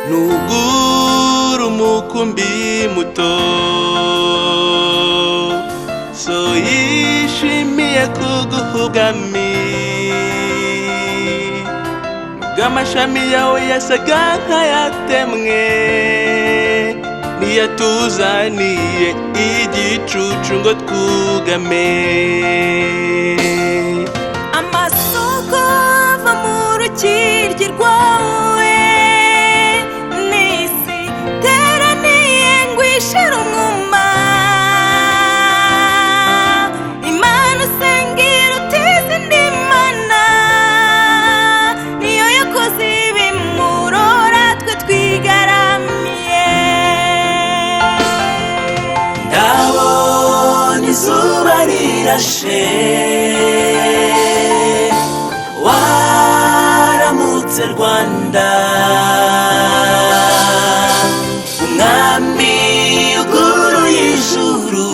nugura umukumbi muto, so yishimiye kuguhugami, bw'amashami yawe yasaga nk'ayatemwe, ntiyatuzaniye igicucu ngo twugame. Amasoko ava mu rukiryi rwawe, n'isi teraniye ngo ishire umwuma. Imana usenga iruta izindi mana, niyo yakoze ibimurora twe twigaramiye. Ndabona izuba rirashe, waramutse Rwanda, umwami uguruye ijuru,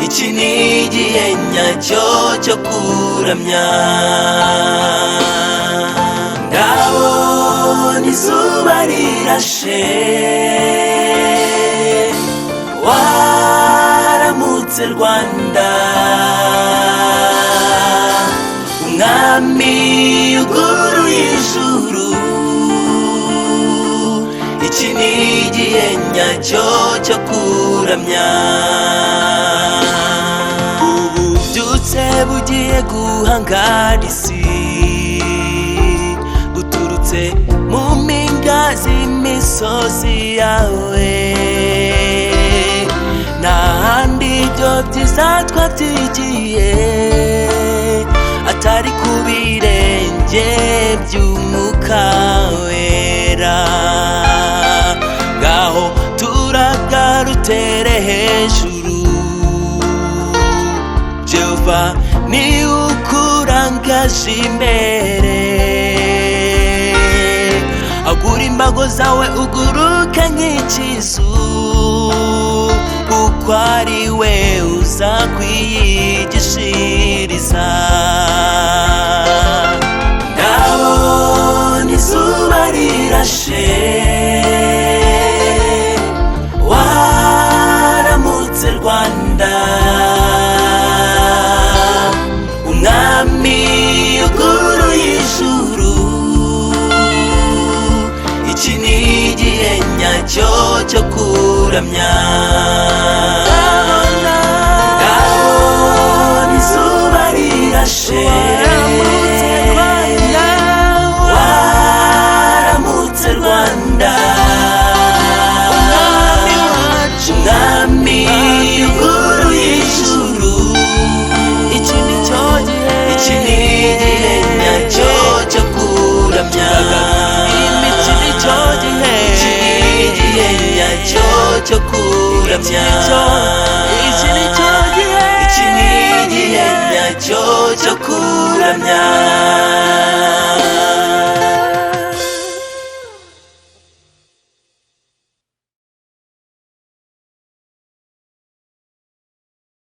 iki ni igihe nyacyo cyo kuramya. Ndabona izuba rirashe, waramutse Rwanda, umwami uguruye ijuru, iki ni igihe nyacyo cyo kuramya. Ububyutse bugiye guhangara isi, buturutse mu mpinga z'imisozi yawe, n'ahandi ibyo byiza twabyigiye atari ku birenge by'Umwuka Wera. Ngaho turagarutere hejuru, Jehova ni ukurangaje imbere, agura imbago zawe uguruke nk'ikizu, kuko ari we uza kwiyigishiriza. Ndabona izuba rirashe, waramutse Rwanda, umwami uguruye ijuru, iki ni igihe nyacyo cyo kuramya. Ndabona izuba rirashe, waramutse Rwanda, umwami uguruye ijuru, iki ni igihe nyacyo cyo kuramya. Iki ni igihe nyacyo cyo kuramya. Iki ni igihe nyacyo cyo kuramya.